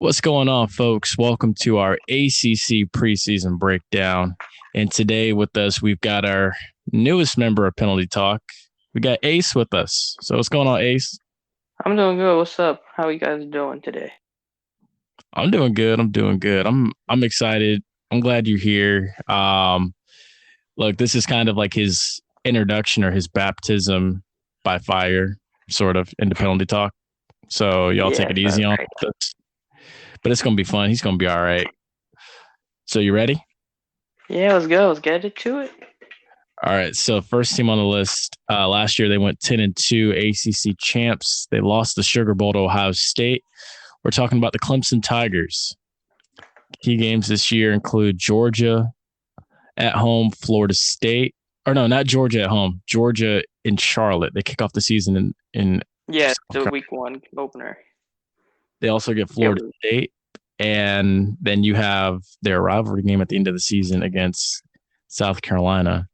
What's going on, folks? Welcome to our ACC preseason breakdown. And today with us, we've got our newest member of Penalty Talk. We got Ace with us. So what's going on, Ace? I'm doing good. What's up? How are you guys doing today? I'm doing good. I'm excited. I'm glad you're here. Look, this is kind of like his introduction or his baptism by fire, sort of, into Penalty Talk. So y'all take Yeah, it that's easy on great. this. But it's gonna be fun. He's gonna be all right. So you ready? Yeah, let's go. Let's get to it. All right. So first team on the list. Last year they went 10-2 ACC champs. They lost the Sugar Bowl to Ohio State. We're talking about the Clemson Tigers. Key games this year include Georgia at home, Florida State. Or no, not Georgia at home. Georgia in Charlotte. They kick off the season in Yeah, the week one opener. They also get Yeah, Florida State. And then you have their rivalry game at the end of the season against South Carolina.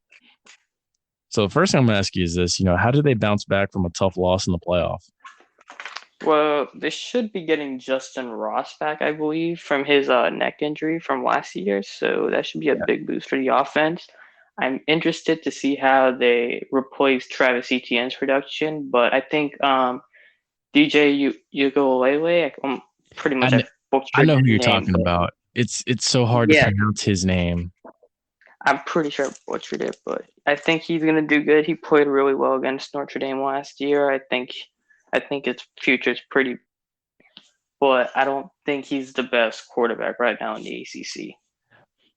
So the first thing I'm going to ask you is this, how did they bounce back from a tough loss in the playoff? well, they should be getting Justin Ross back, I believe, from his neck injury from last year. So that should be a big boost for the offense. I'm interested to see how they replace Travis Etienne's production, but I think DJ Uiagalelei, pretty much I I butchered know who his you're name, talking but about. It's so hard to yeah, pronounce his name. I'm pretty sure I butchered it, but I think he's gonna do good. He played really well against Notre Dame last year. I think his future is pretty, but I don't think he's the best quarterback right now in the ACC.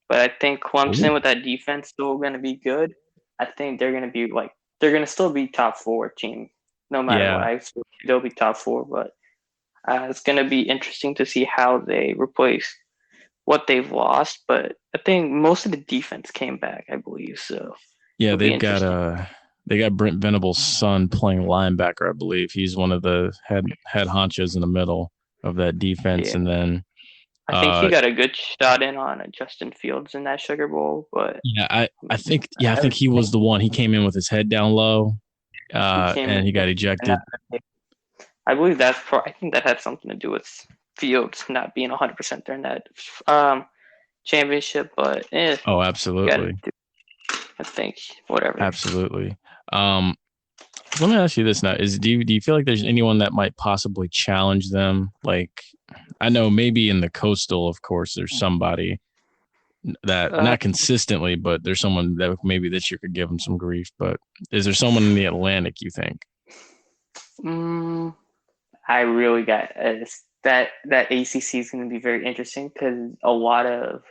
But I think Ooh. Clemson with that defense still gonna be good. I think they're gonna still be top four team no matter what. Yeah. They'll be top four, but it's gonna be interesting to see how they replace what they've lost, but I think most of the defense came back, I believe. So Yeah, it'll be interesting. they got Brent Venable's son playing linebacker, I believe. He's one of the head honchos in the middle of that defense. Yeah. And then I think he got a good shot in on Justin Fields in that Sugar Bowl, but I think he was the one. He came in with his head down low, he came and in. he got ejected. I believe I think that had something to do with Fields not being 100% during that championship, but Oh, absolutely. I think whatever. Absolutely. Um, Let me ask you this now: do you feel like there's anyone that might possibly challenge them? Like, I know maybe in the coastal, of course, there's somebody that Uh, not consistently, but there's someone that maybe this year could give them some grief. But is there someone in the Atlantic you think? mm, I really got that ACC is going to be very interesting because a lot of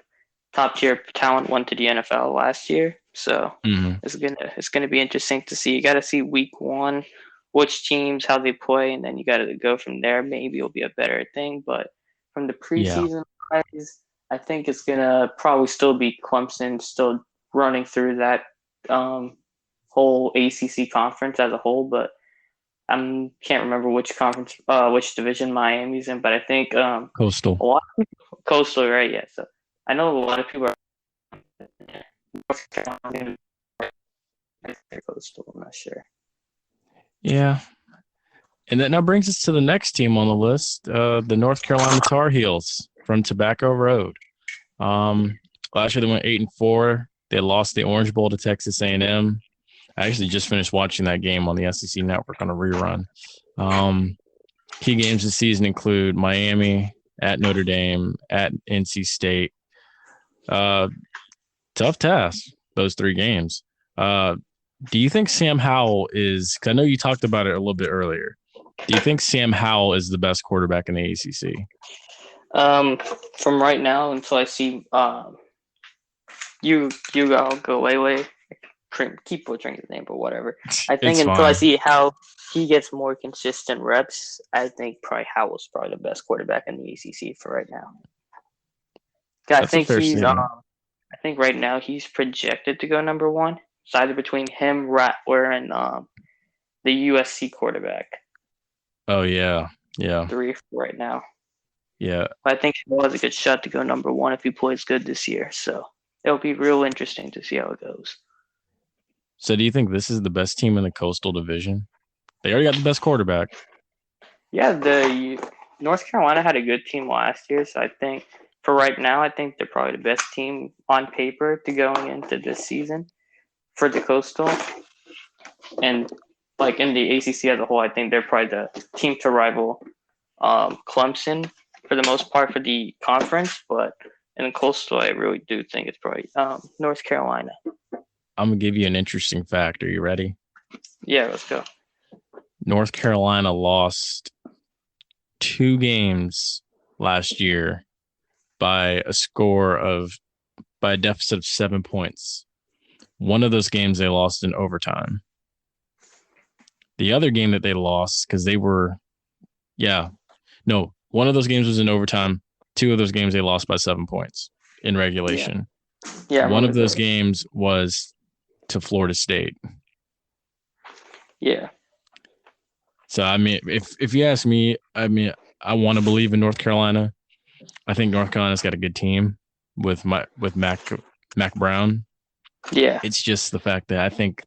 top tier talent went to the NFL last year, so Mm-hmm. it's gonna be interesting to see. You got to see week one, which teams how they play, and then you got to go from there. Maybe it'll be a better thing, but from the Yeah, preseason guys, I think it's gonna probably still be Clemson still running through that whole ACC conference as a whole, but I can't remember which division Miami's in, but I think coastal. a lot of people, Coastal, right? Yeah, so I know a lot of people are North Carolina, Coastal. I'm not sure. Yeah, and that now brings us to the next team on the list, the North Carolina Tar Heels from Tobacco Road. Um, Last year they went 8-4. They lost the Orange Bowl to Texas A&M. I actually just finished watching that game on the SEC Network on a rerun. Key games this season include Miami, at Notre Dame, at NC State. Tough task, those three games. Do you think Sam Howell is – because I know you talked about it a little bit earlier. Do you think Sam Howell is the best quarterback in the ACC? From right now until I see you go Lele, keep butchering his name, but whatever. I think It's until I fine. see how he gets more consistent reps, I think probably Howell's probably the best quarterback in the ACC for right now. I That's a think fair statement. I think right now he's projected to go number one. It's either between him, Rattler, and the USC quarterback. Oh, yeah. Yeah. Three right now. Yeah. But I think he has a good shot to go number one if he plays good this year. So it'll be real interesting to see how it goes. So do you think this is the best team in the Coastal Division? They already got the best quarterback. Yeah, North Carolina had a good team last year, so I think for right now, I think they're probably the best team on paper to going into this season for the Coastal. And like in the ACC as a whole, I think they're probably the team to rival Clemson for the most part for the conference. But in the Coastal, I really do think it's probably North Carolina. I'm gonna give you an interesting fact. Are you ready? Yeah, let's go. North Carolina lost 2 games last year by a deficit of 7 points. One of those games they lost in overtime. The other game that they lost, because one of those games was in overtime. 2 of those games they lost by 7 points in regulation. Yeah, one of those games was to Florida State. Yeah. So, I mean, if you ask me, I mean, I want to believe in North Carolina. I think North Carolina's got a good team with Mac Brown. Yeah. It's just the fact that I think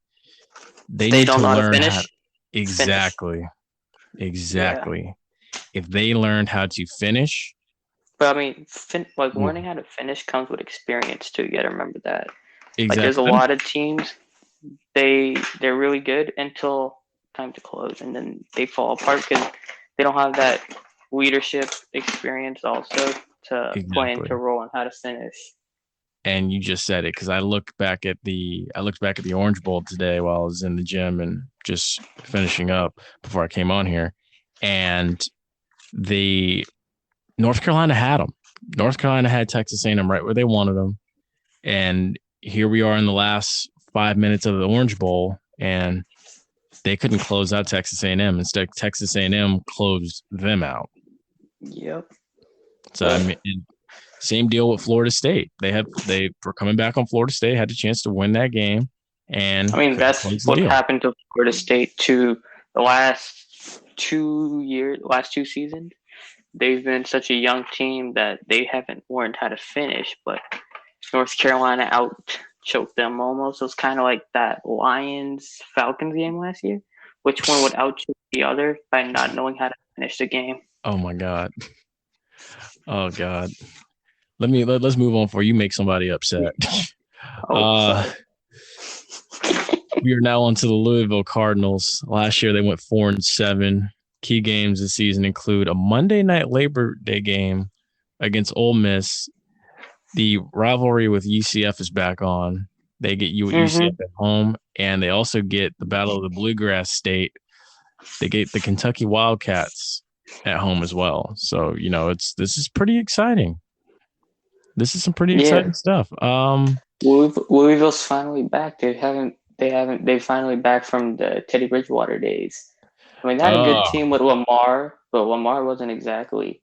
they They need don't to know how to learn finish. Exactly. Yeah. If they learned how to finish. But I mean, learning how to finish comes with experience too. You got to remember that. Exactly. Like, there's a lot of teams, they're really good until time to close, and then they fall apart because they don't have that leadership experience also to play into role on how to finish. And you just said it, because I looked back at the Orange Bowl today while I was in the gym and just finishing up before I came on here, and the North Carolina had them. North Carolina had Texas A&M right where they wanted them, and here we are in the last 5 minutes of the Orange Bowl, and they couldn't close out Texas A&M. Instead, Texas A&M closed them out. Yep. So I mean, same deal with Florida State. They were coming back on Florida State, had a chance to win that game, and I mean, that's what happened to Florida State to the last 2 seasons. They've been such a young team that they haven't learned how to finish, but North Carolina out-choked them almost. It was kind of like that Lions-Falcons game last year. Which one would out-choke the other by not knowing how to finish the game? Oh, my God. Oh, God. Let's move on before you make somebody upset. We are now on to the Louisville Cardinals. Last year, they went 4-7. Key games this season include a Monday night Labor Day game against Ole Miss. The rivalry with UCF is back on. They get UCF at home, and they also get the Battle of the Bluegrass State. They get the Kentucky Wildcats at home as well. So, this is pretty exciting. This is some pretty exciting stuff. Louisville's finally back. They finally back from the Teddy Bridgewater days. I mean, they had a good team with Lamar, but Lamar wasn't exactly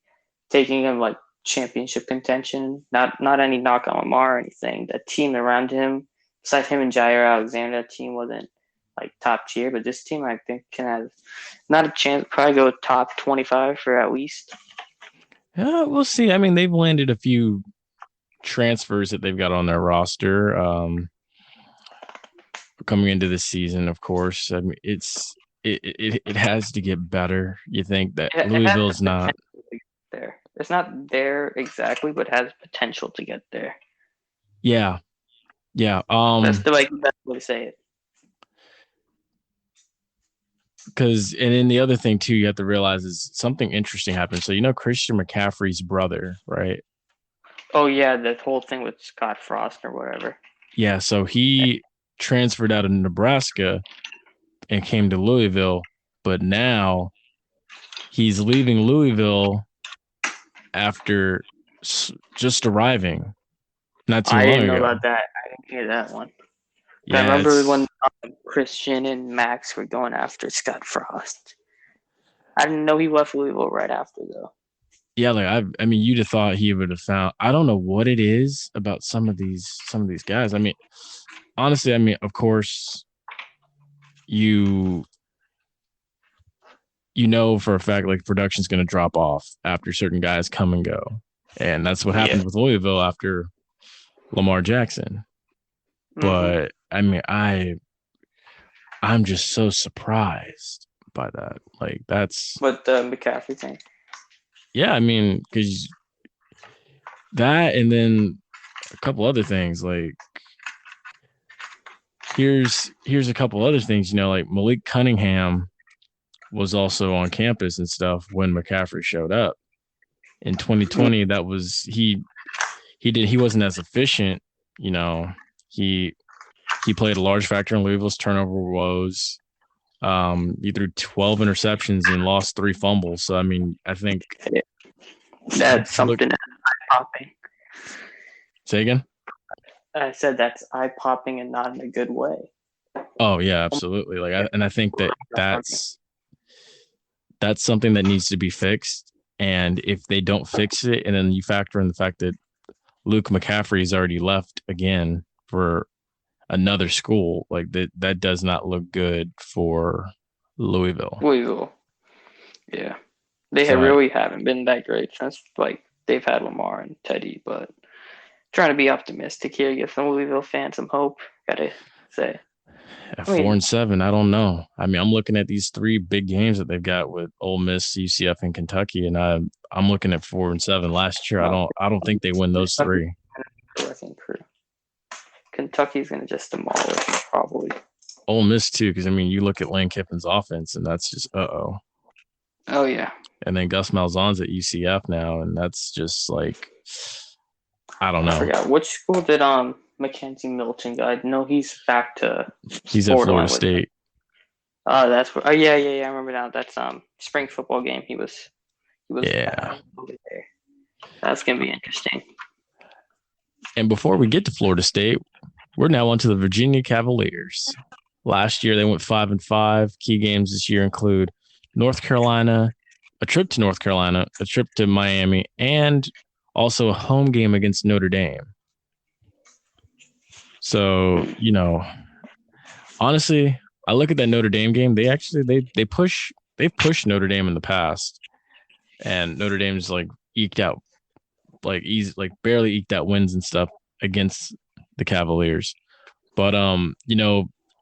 taking him like championship contention. Not any knock on Lamar or anything. The team around him, besides him and Jair Alexander, that team wasn't like top tier. But this team, I think, can have not a chance. Probably go top 25 for at least. Yeah, we'll see. I mean, they've landed a few transfers that they've got on their roster coming into the season. Of course, I mean, it has to get better. You think that Louisville's not there? It's not there exactly, but has potential to get there. Yeah. That's the best way to say it. And then the other thing too, you have to realize is something interesting happened. So Christian McCaffrey's brother, right? Oh yeah, the whole thing with Scott Frost or whatever. Yeah, so he transferred out of Nebraska and came to Louisville, but now he's leaving Louisville after just arriving not too long ago. I didn't know about that. I didn't hear that one. Yeah, I remember when Christian and Max were going after Scott Frost. I didn't know he left Louisville right after, though. Yeah, like I mean, you'd have thought he would have found. I don't know what it is about some of these guys. I mean, honestly, of course, you for a fact like production's going to drop off after certain guys come and go, and that's what happened with Louisville after Lamar Jackson. But I mean, I'm just so surprised by that. Like that's what the McCaffrey thing. Yeah, I mean, because that and then a couple other things. Like, here's a couple other things. Like Malik Cunningham was also on campus and stuff when McCaffrey showed up in 2020. That was he wasn't as efficient. He played a large factor in Louisville's turnover woes. He threw 12 interceptions and lost 3 fumbles. So, I mean, I think that's something that's eye-popping. Say again? I said that's eye-popping and not in a good way. Oh, yeah, absolutely. I think that's something that needs to be fixed. And if they don't fix it, and then you factor in the fact that Luke McCaffrey's already left again for another school, like that does not look good for Louisville. Yeah. They really haven't been that great since they've had Lamar and Teddy, but trying to be optimistic here, give some Louisville fans some hope, gotta say. At 4-7, I don't know. I mean, I'm looking at these 3 big games that they've got with Ole Miss, UCF, and Kentucky, and I'm looking at 4-7 last year. I don't think they win those 3. Kentucky's going to just demolish probably. Ole Miss too, because I mean, you look at Lane Kiffin's offense, and that's just Oh yeah. And then Gus Malzahn's at UCF now, and that's just like, I don't know. I forgot which school did Mckenzie Milton go. I know he's back to. He's at Florida State. Oh, that's where. Oh yeah. I remember now. That's spring football game. He was. Yeah. Over there. That's gonna be interesting. And before we get to Florida State, we're now on to the Virginia Cavaliers. Last year, they went 5-5. Key games this year include North Carolina, a trip to North Carolina, a trip to Miami, and also a home game against Notre Dame. So, honestly, I look at that Notre Dame game. They've pushed Notre Dame in the past, and Notre Dame's eked out barely eked out wins and stuff against the Cavaliers. But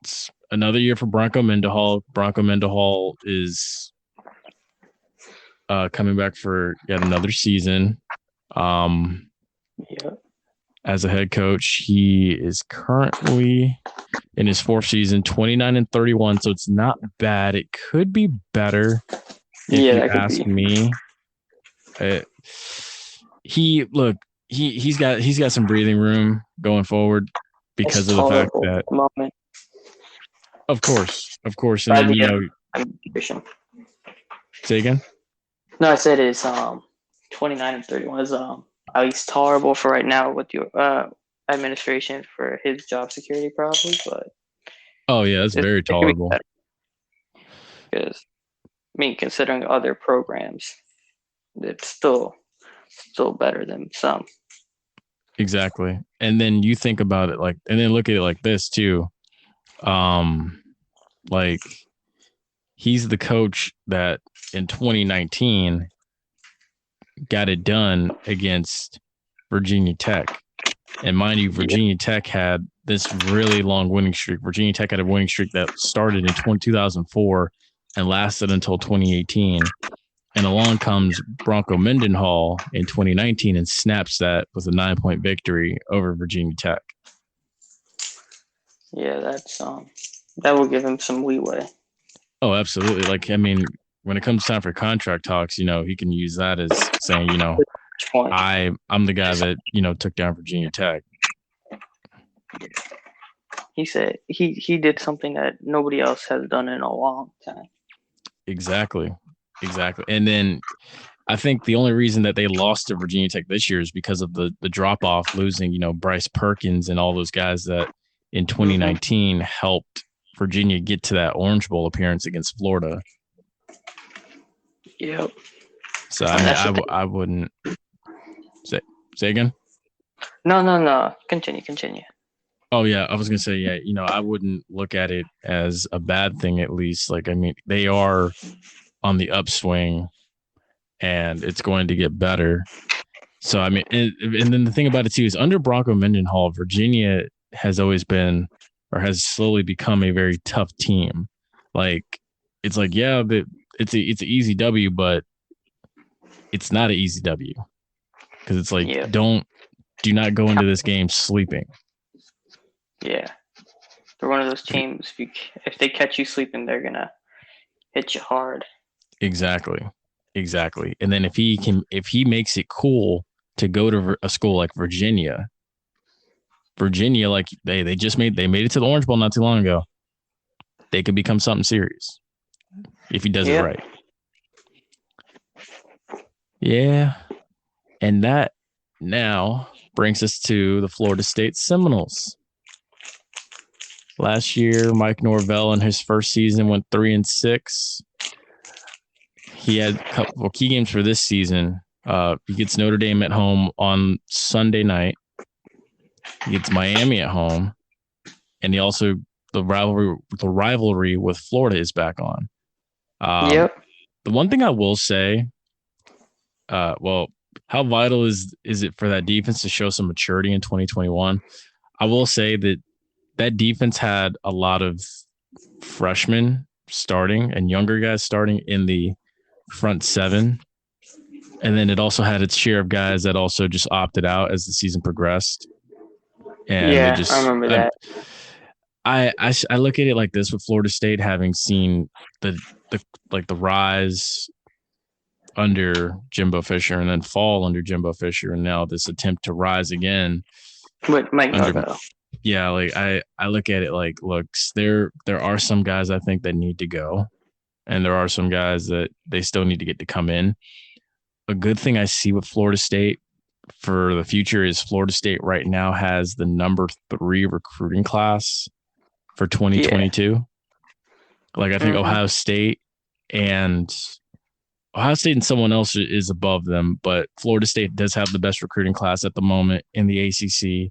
it's another year for Bronco Mendenhall. Bronco Mendenhall is coming back for yet another season. As a head coach, he is currently in his 4th season, 29-31. So it's not bad. It could be better if you ask me. He's got some breathing room going forward because of the fact that of course, and then, say again. No, I said it's 29-31 is at least tolerable for right now with your administration for his job security probably, but that's very tolerable. Because considering other programs, it's still better than some. Exactly. And then you think about it and then look at it like this too. He's the coach that in 2019 got it done against Virginia Tech. And mind you, Virginia Tech had this really long winning streak. Virginia Tech had a winning streak that started in 2004 and lasted until 2018. And along comes Bronco Mendenhall in 2019 and snaps that with a 9-point victory over Virginia Tech. Yeah, that's that will give him some leeway. Oh, absolutely. When it comes time for contract talks, he can use that as saying, I'm the guy that, took down Virginia Tech. He said he did something that nobody else has done in a long time. Exactly. And then I think the only reason that they lost to Virginia Tech this year is because of the drop-off, losing, Bryce Perkins and all those guys that in 2019 helped Virginia get to that Orange Bowl appearance against Florida. Yep. So I wouldn't say again. No. Continue. Oh yeah, I was gonna say I wouldn't look at it as a bad thing. At least they are on the upswing, and it's going to get better. So and then the thing about it too is under Bronco Mendenhall, Virginia has always been or has slowly become a very tough team. It's an easy W, but it's not an easy W because it's like Yeah. do not go into this game sleeping. Yeah. They're one of those teams. If they catch you sleeping, they're gonna hit you hard. Exactly. And then if he makes it cool to go to a school like Virginia, like they made it to the Orange Bowl not too long ago. They could become something serious if he does it right. Yeah. And that now brings us to the Florida State Seminoles. Last year, Mike Norvell in his first season went 3-6. He had a couple key games for this season. He gets Notre Dame at home on Sunday night. He gets Miami at home, and he also the rivalry with Florida is back on. Yep. The one thing I will say, how vital is it for that defense to show some maturity in 2021? I will say that defense had a lot of freshmen starting and younger guys starting in the front seven. And then it also had its share of guys that also just opted out as the season progressed. And I remember that. I look at it like this with Florida State having seen the rise under Jimbo Fisher and then fall under Jimbo Fisher, and now this attempt to rise again. With Mike Norvell. Yeah, like I look at it like, look, there are some guys I think that need to go, and there are some guys that they still need to get to come in. A good thing I see with Florida State for the future is Florida State right now has the number 3 recruiting class for 2022. Yeah. Like I think Ohio State and someone else is above them, but Florida State does have the best recruiting class at the moment in the ACC.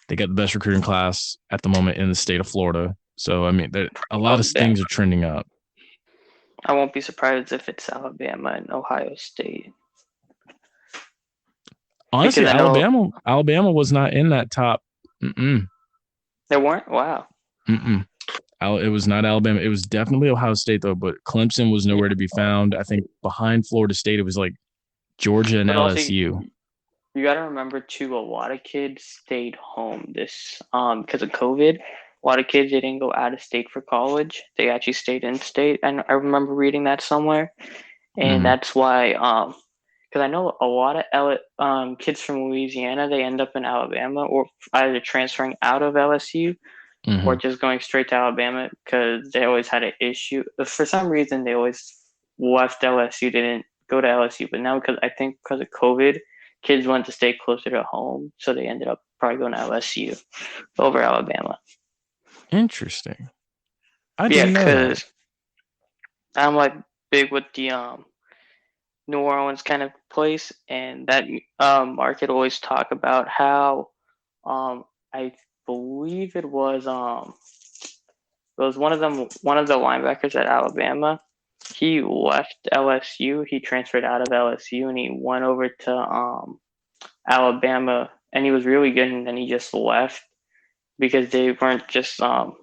They got the best recruiting class at the moment in the state of Florida. So, I mean, a lot of things are trending up. I won't be surprised if it's Alabama and Ohio State. Honestly, Alabama was not in that top. They weren't? Wow. It was not Alabama. It was definitely Ohio State, though, but Clemson was nowhere to be found. I think behind Florida State, it was like Georgia and LSU. You got to remember, too, a lot of kids stayed home because of COVID. A lot of kids, they didn't go out of state for college. They actually stayed in state. And I remember reading that somewhere. And that's why, because I know a lot of kids from Louisiana, they end up in Alabama or either transferring out of LSU or just going straight to Alabama because they always had an issue. For some reason, they always left LSU. They didn't go to LSU. But now, because of COVID, kids wanted to stay closer to home, so they ended up probably going to LSU over Alabama. Interesting. I didn't know that. I'm like big with the New Orleans kind of place, and that market always talk about how I believe it was one of the linebackers at Alabama. He left LSU. He transferred out of LSU and he went over to Alabama, and he was really good. And then he just left because they weren't just that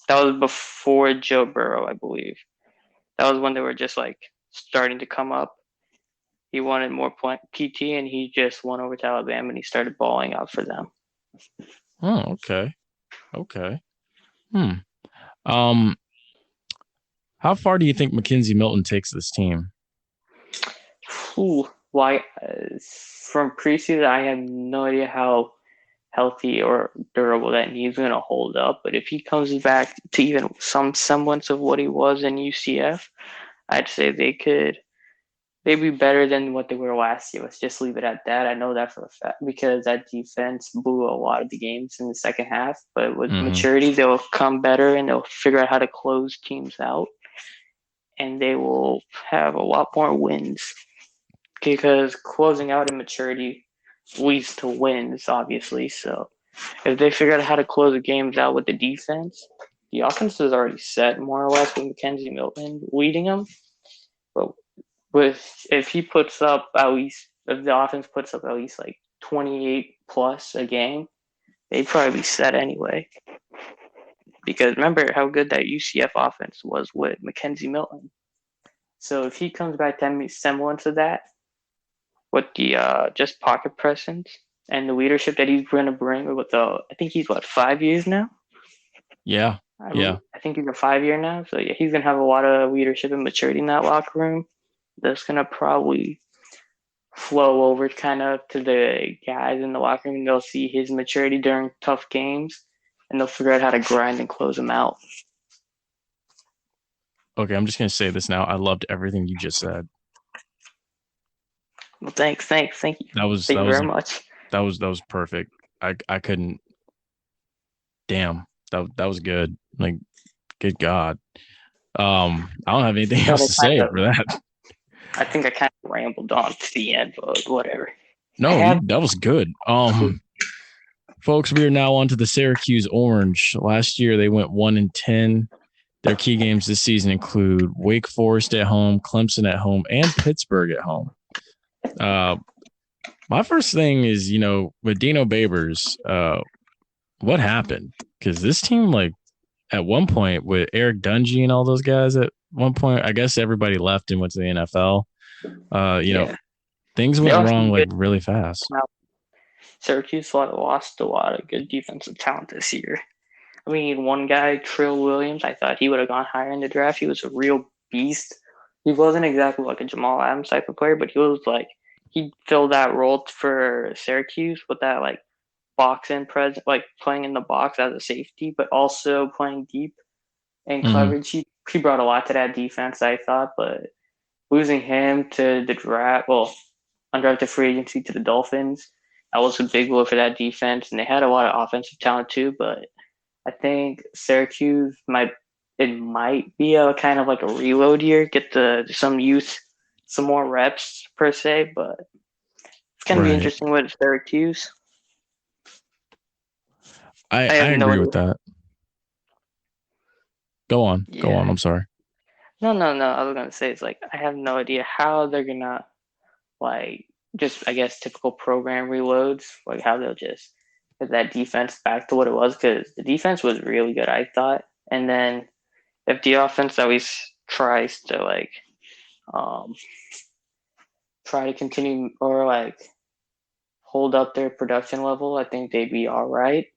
was before Joe Burrow, I believe. That was when they were just like starting to come up. He wanted more PT, and he just went over to Alabama and he started balling out for them. Oh, okay. How far do you think Mckenzie Milton takes this team? From preseason, I have no idea how healthy or durable that he's going to hold up. But if he comes back to even some semblance of what he was in UCF, I'd say they'd be better than what they were last year. Let's just leave it at that. I know that for a fact because that defense blew a lot of the games in the second half. But with maturity, they'll come better and they'll figure out how to close teams out. And they will have a lot more wins because closing out in maturity leads to wins, obviously. So if they figure out how to close the games out with the defense, the offense is already set more or less with Mckenzie Milton leading them. But if the offense puts up at least like 28 plus a game, they'd probably be set anyway. Because remember how good that UCF offense was with Mckenzie Milton. So if he comes back to any semblance of that, with the just pocket presence and the leadership that he's going to bring with I think he's 5 years now. Yeah. Yeah. I think he's a 5 year now. So yeah, he's going to have a lot of leadership and maturity in that locker room. That's going to probably flow over kind of to the guys in the locker room. They'll see his maturity during tough games, and they'll figure out how to grind and close them out. Okay, I'm just going to say this now. I loved everything you just said. Well, thanks. Thank you. Thank you very much. That was perfect. I couldn't. Damn, that was good. Like, good God. I don't have anything else to say for that. I think I kind of rambled on to the end, but whatever. No, that was good. Folks, we are now on to the Syracuse Orange. Last year they went 1-10. Their key games this season include Wake Forest at home, Clemson at home, and Pittsburgh at home. My first thing is, with Dino Babers, what happened? Because this team, like, at one point with Eric Dungy and all those guys, at one point, I guess everybody left and went to the NFL. Things went wrong like really fast. Syracuse lost a lot of good defensive talent this year. I mean, one guy, Trill Williams, I thought he would have gone higher in the draft. He was a real beast. He wasn't exactly like a Jamal Adams type of player, but he filled that role for Syracuse with that like box in presence, like playing in the box as a safety, but also playing deep and coverage. He brought a lot to that defense, I thought, but losing him to the draft, undrafted free agency to the Dolphins, that was a big blow for that defense, and they had a lot of offensive talent too, but I think Syracuse might be a kind of like a reload year, get some youth, some more reps per se, but it's going to be interesting with Syracuse. I agree with that. Go on. I'm sorry. No. I was going to say, it's like, I have no idea how they're going to, like, just, I guess, typical program reloads, like how they'll just get that defense back to what it was, because the defense was really good, I thought. And then if the offense always tries to, like, try to continue or, like, hold up their production level, I think they'd be all right.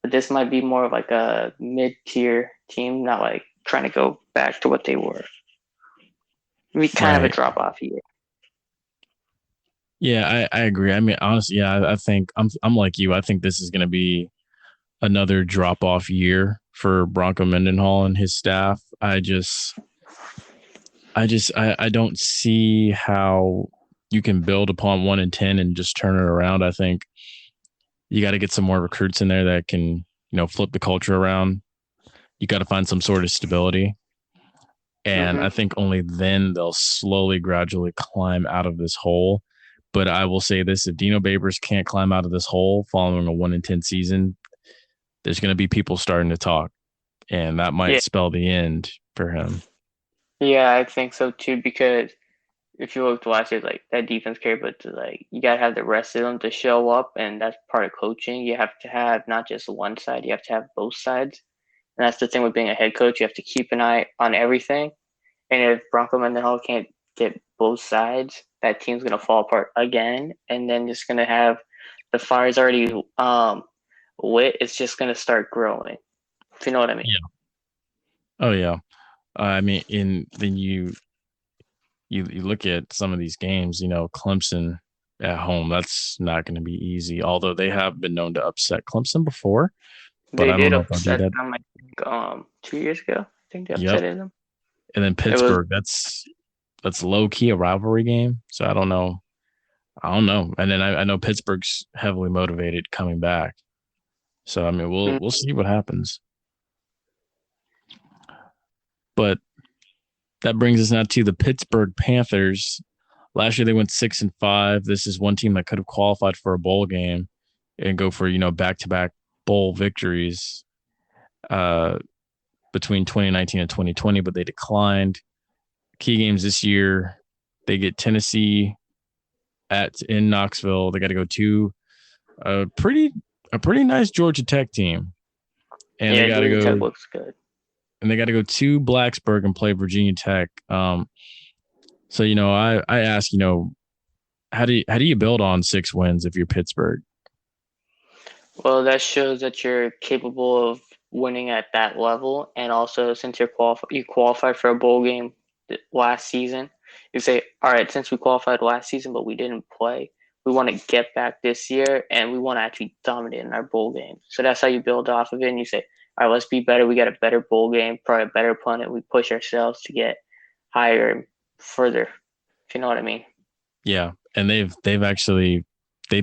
But this might be more of like a mid-tier team, not like trying to go back to what they were. It'd be kind of a drop-off year. Yeah, I agree. I mean, honestly, yeah, I think I'm like you. I think this is going to be another drop-off year for Bronco Mendenhall and his staff. I don't see how you can build upon 1-10 and just turn it around. I think you got to get some more recruits in there that can, flip the culture around. You got to find some sort of stability. And I think only then they'll slowly, gradually climb out of this hole. But I will say this, if Dino Babers can't climb out of this hole following a 1-10 season, there's going to be people starting to talk. And that might spell the end for him. Yeah, I think so too, because if you look to last year, like that defense carry, but you gotta have the rest of them to show up, and that's part of coaching. You have to have not just one side; you have to have both sides, and that's the thing with being a head coach. You have to keep an eye on everything, and if Bronco Mendenhall can't get both sides, that team's gonna fall apart again, and then just gonna have the fire's already lit. It's just gonna start growing. If you know what I mean? Yeah. Oh yeah. I mean, then you look at some of these games, Clemson at home, that's not going to be easy, although they have been known to upset Clemson before. But they did upset them, I think, 2 years ago. I think they upset them. And then Pittsburgh, that's low-key a rivalry game, so I don't know. And then I know Pittsburgh's heavily motivated coming back. So, I mean, we'll see what happens. But that brings us now to the Pittsburgh Panthers. Last year they went 6-5. This is one team that could have qualified for a bowl game and go for, back-to-back bowl victories between 2019 and 2020, but they declined. Key games this year, they get Tennessee in Knoxville. They got to go to a pretty nice Georgia Tech team. And they got to go. Tech looks good. And they got to go to Blacksburg and play Virginia Tech. So, I ask, how do you build on 6 wins if you're Pittsburgh? Well, that shows that you're capable of winning at that level, and also since you qualified for a bowl game last season, you say, all right, since we qualified last season but we didn't play, we want to get back this year and we want to actually dominate in our bowl game. So that's how you build off of it, and you say, all right, let's be better. We got a better bowl game, probably a better opponent. We push ourselves to get higher and further, if you know what I mean. Yeah, and they've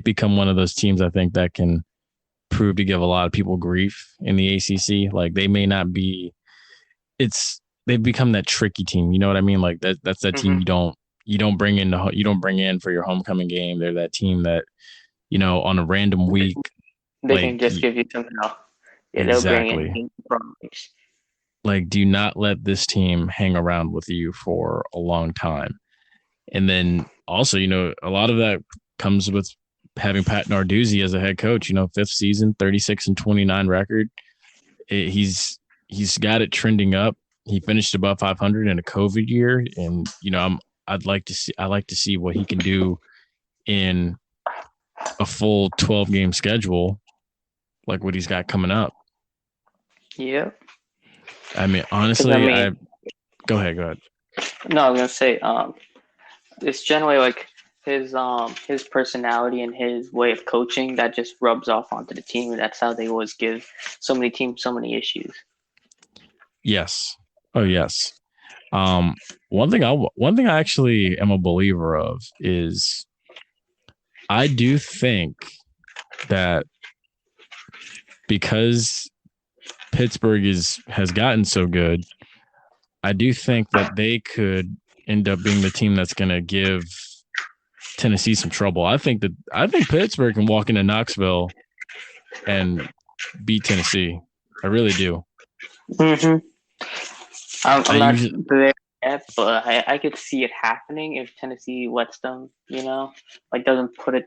become one of those teams I think that can prove to give a lot of people grief in the ACC. Like they may not be, they've become that tricky team. You know what I mean? Like that's that team you don't bring in for your homecoming game. They're that team that on a random week They can just give you something else. Yeah, exactly. They'll bring in problems. Like, do not let this team hang around with you for a long time. And then also, a lot of that comes with having Pat Narduzzi as a head coach. 5th season, 36-29 record. He's got it trending up. He finished above 500 in a COVID year, and I like to see what he can do in a full 12-game schedule, like what he's got coming up. Yep. I mean, honestly, go ahead. No, I was gonna say, it's generally like his personality and his way of coaching that just rubs off onto the team, and that's how they always give so many teams so many issues. Yes. Oh, yes. One thing I actually am a believer of is I do think that because Pittsburgh has gotten so good, I do think that they could end up being the team that's going to give Tennessee some trouble. I think Pittsburgh can walk into Knoxville and beat Tennessee. I really do. Mm-hmm. I'm not there yet, but I could see it happening if Tennessee lets them, doesn't put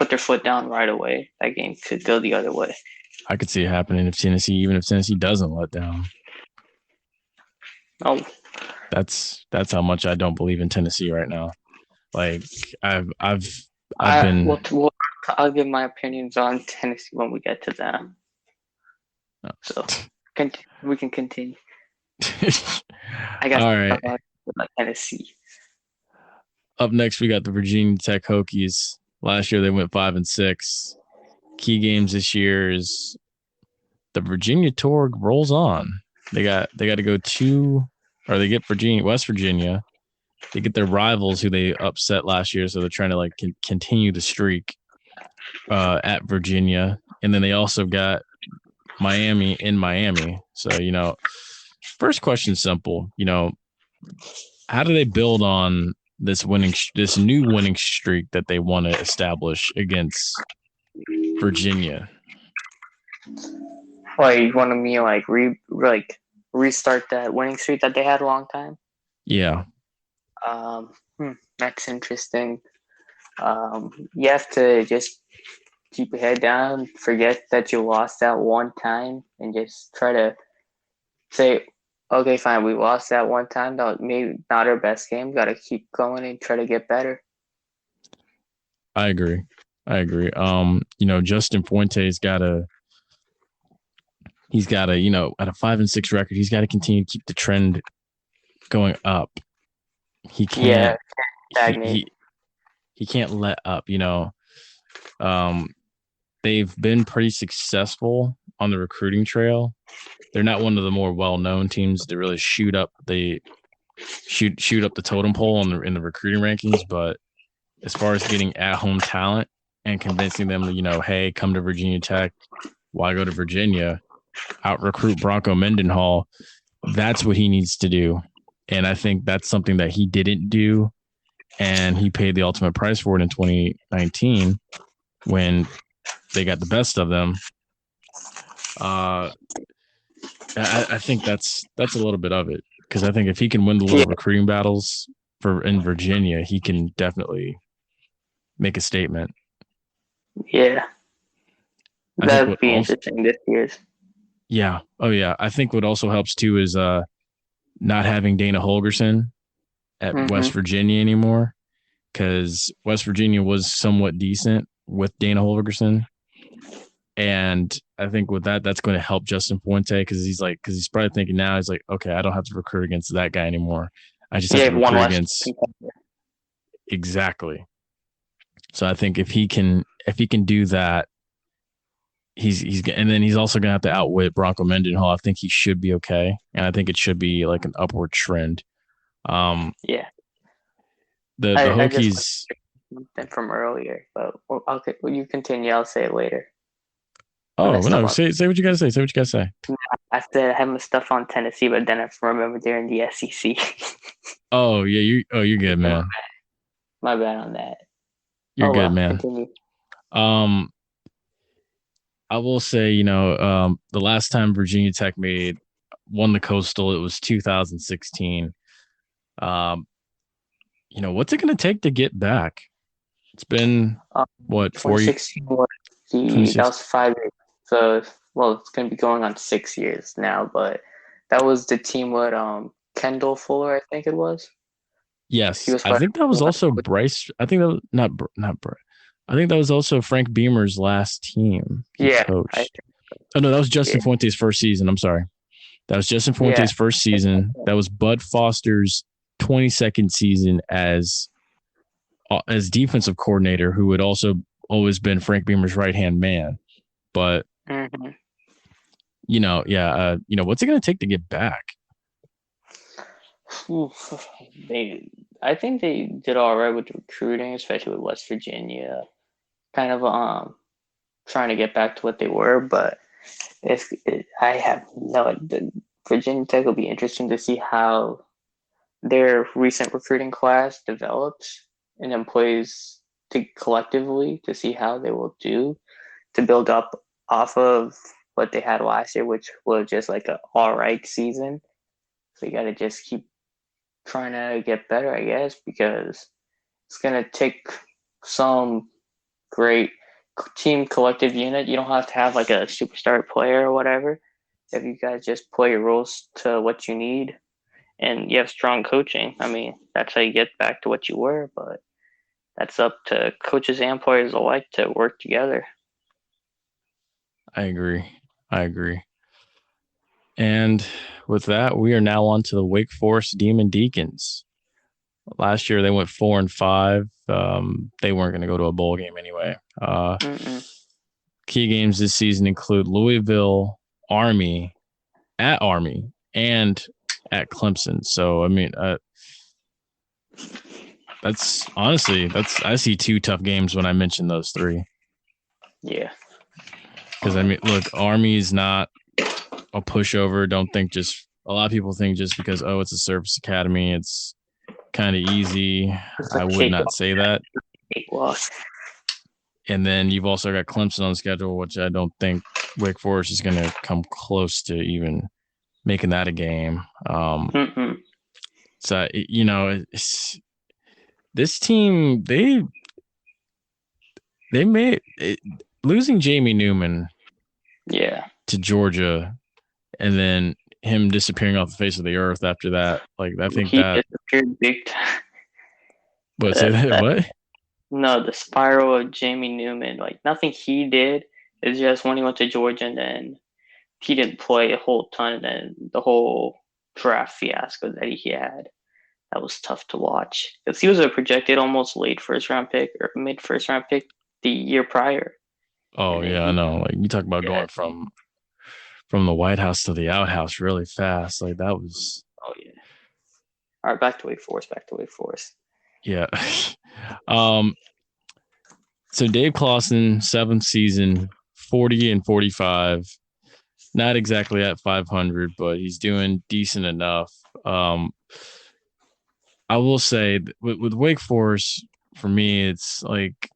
their foot down right away. That game could go the other way. I could see it happening if Tennessee doesn't let down. Oh, that's how much I don't believe in Tennessee right now. Like I've been. I'll give my opinions on Tennessee when we get to them. No. So we can continue. I got all right. About Tennessee. Up next, we got the Virginia Tech Hokies. Last year they went 5-6. Key games this year is the Virginia tour rolls on. They got to go they get West Virginia. They get their rivals who they upset last year, so they're trying to continue the streak at Virginia, and then they also got Miami in Miami. So first question, simple. How do they build on this new winning streak that they want to establish against Virginia? Well, you want me restart that winning streak that they had a long time? Yeah. That's interesting. You have to just keep your head down, forget that you lost that one time, and just try to say, okay, fine, we lost that one time. That was maybe not our best game. Got to keep going and try to get better. I agree. Justin Fuente's got to at a 5-6 record, he's got to continue to keep the trend going up. He can't stagnate. He can't let up, They've been pretty successful on the recruiting trail. They're not one of the more well-known teams to really shoot up the totem pole in the recruiting rankings, but as far as getting at-home talent and convincing them, hey, come to Virginia Tech, why go to Virginia? Out-recruit Bronco Mendenhall. That's what he needs to do. And I think that's something that he didn't do, and he paid the ultimate price for it in 2019 when they got the best of them. I think that's a little bit of it, because I think if he can win the little recruiting battles in Virginia, he can definitely make a statement. Yeah. That would be interesting this year's. Yeah. Oh, yeah. I think what also helps, too, is not having Dana Holgerson at West Virginia anymore. because West Virginia was somewhat decent with Dana Holgerson. And I think with that, that's going to help Justin Fuente because he's probably thinking now, he's like, okay, I don't have to recruit against that guy anymore. I just have to recruit against. Exactly. So I think if he can do that, he's and then he's also going to have to outwit Bronco Mendenhall. I think he should be okay. And I think it should be like an upward trend. Yeah. The Hokies. From earlier, but when you continue, I'll say it later. Oh, no, say what you got to say. Say what you got to say. I said I have my stuff on Tennessee, but then I remember they're in the SEC. Oh, yeah. You're good, man. My bad on that. You're good, man. Continue. I will say, the last time Virginia Tech won the Coastal, it was 2016. What's it going to take to get back? It's been, 4 years? That was 5 years. So, it's going to be going on 6 years now, but that was the team with Kendall Fuller, I think it was. Yes, I think that was also Bryce. I think that was not Bryce. I think that was also Frank Beamer's last team. Coached. Oh, no, that was Justin Fuente's first season. I'm sorry. That was Justin Fuente's first season. That was Bud Foster's 22nd season as defensive coordinator, who had also always been Frank Beamer's right-hand man. But, what's it going to take to get back? I think they did all right with recruiting, especially with West Virginia. Kind of trying to get back to what they were, but Virginia Tech will be interesting to see how their recent recruiting class develops and then plays collectively to see how they will do to build up off of what they had last year, which was just like an all right season. So you got to just keep trying to get better, I guess, because it's going to take some great team collective unit. You don't have to have like a superstar player or whatever. If you guys just play your roles to what you need and you have strong coaching, I mean, that's how you get back to what you were, but that's up to coaches and players alike to work together. I agree. And with that, we are now on to the Wake Forest Demon Deacons. Last year, they went 4-5. They weren't going to go to a bowl game anyway. Key games this season include Louisville, Army, and at Clemson. So, I mean, I see two tough games when I mention those three. Yeah. Because, I mean, look, Army is not a pushover. A lot of people think just because, it's a service academy, it's kind of easy. I would not say that. And then you've also got Clemson on the schedule, which I don't think Wake Forest is going to come close to even making that a game. So, this team, they made it, losing Jamie Newman to Georgia and then him disappearing off the face of the earth after that. Like, I think he disappeared big time. What? Say that? What? No, the spiral of Jamie Newman. Like, nothing he did. It's just when he went to Georgia and then he didn't play a whole ton, and then the whole draft fiasco that he had. That was tough to watch because he was a projected almost late first-round pick or mid-first-round pick the year prior. Oh, yeah, I know. Like, you talk about going from the White House to the outhouse really fast. Like, that was... Oh, yeah. All right, back to Wake Forest. Yeah. So Dave Claussen, 7th season, 40-45. Not exactly at 500, but he's doing decent enough. I will say with Wake Forest, for me, it's like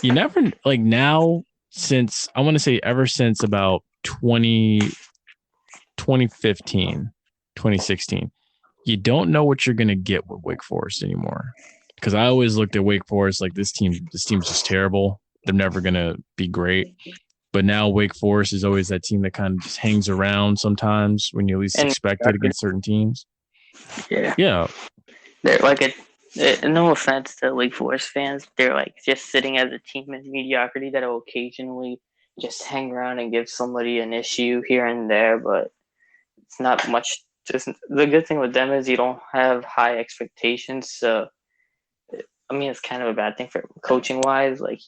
you never like now since I want to say ever since about 2015, 2016, you don't know what you're going to get with Wake Forest anymore. Because I always looked at Wake Forest like this team's just terrible. They're never going to be great. But now Wake Forest is always that team that kind of just hangs around sometimes when you least expect it against certain teams. Yeah. Yeah. They're like a No offense to Wake Forest fans, they're like just sitting as a team in mediocrity that will occasionally just hang around and give somebody an issue here and there, but it's not much. Just the good thing with them is you don't have high expectations. So I mean, it's kind of a bad thing for coaching wise. Like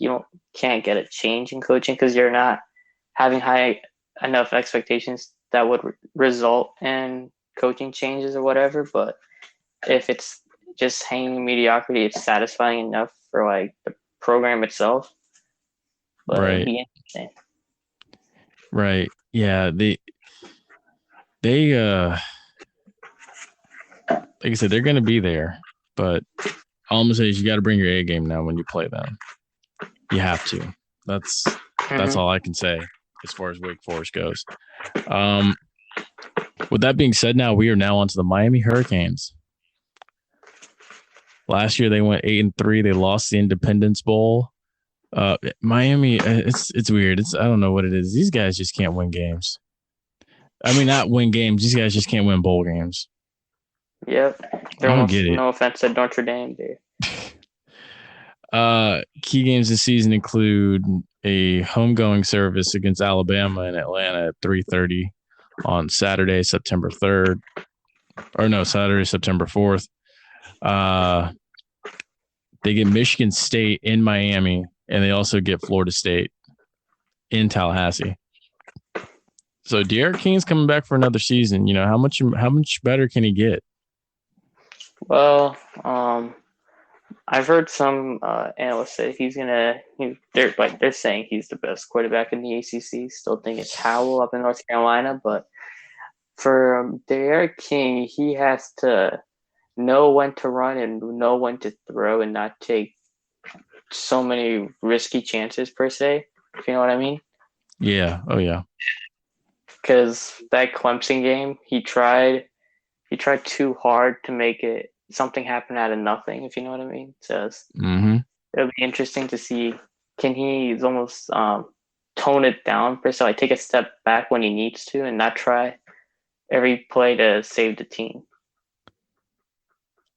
can't get a change in coaching because you're not having high enough expectations that would result in coaching changes or whatever. But if it's just hanging mediocrity, it's satisfying enough for like the program itself. But it'd Right. be interesting. Right. Yeah. They like I said, they're going to be there, but all I'm gonna say is you got to bring your A game now when you play them. You have to. That's all I can say as far as Wake Forest goes. With that being said, now we are now onto the Miami Hurricanes. Last year they went 8-3. They lost the Independence Bowl. Miami, it's weird. I don't know what it is. These guys just can't win games. I mean, not win games. These guys just can't win bowl games. Yep. I don't get it. No offense to Notre Dame, dude. Key games this season include a homegoing service against Alabama in Atlanta at 3:30 on Saturday, September 3rd. Or no, Saturday, September 4th. They get Michigan State in Miami, and they also get Florida State in Tallahassee. So De'Aaron King's coming back for another season. You know, how much better can he get? Well, I've heard some analysts say they're saying he's the best quarterback in the ACC. Still think it's Howell up in North Carolina, but for De'Aaron King, he has to know when to run and know when to throw and not take so many risky chances per se. If you know what I mean? Yeah. Oh yeah. Because that Clemson game, he tried too hard to make it something happen out of nothing, if you know what I mean. So it'll be interesting to see, can he almost tone it down per se, like take a step back when he needs to and not try every play to save the team.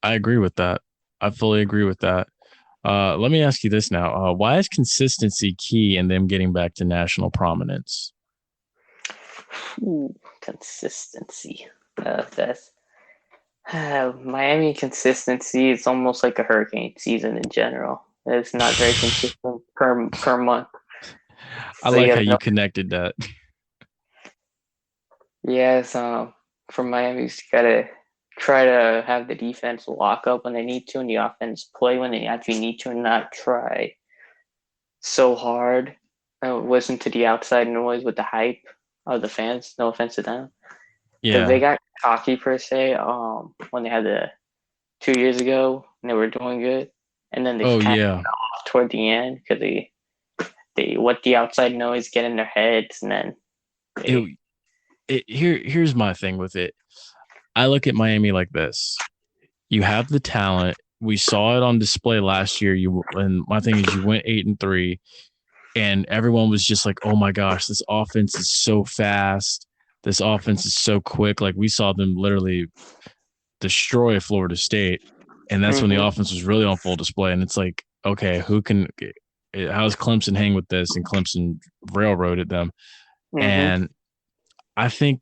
I agree with that. I fully agree with that. Let me ask you this now. Why is consistency key in them getting back to national prominence? Consistency. That's Miami consistency is almost like a hurricane season in general. It's not very consistent per month. I like how you connected that. Yes, from Miami's got to try to have the defense lock up when they need to and the offense play when they actually need to and not try so hard. Listen to the outside noise with the hype of the fans. No offense to them. Yeah. They got cocky per se when they had 2 years ago and they were doing good. And then they fell off toward the end because they let the outside noise get in their heads and then here's my thing with it. I look at Miami like this. You have the talent. We saw it on display last year. And my thing is you went 8-3 and everyone was just like, oh my gosh, this offense is so fast. This offense is so quick. Like we saw them literally destroy Florida State. And that's when the offense was really on full display. And it's like, okay, how's Clemson hang with this? And Clemson railroaded them. And I think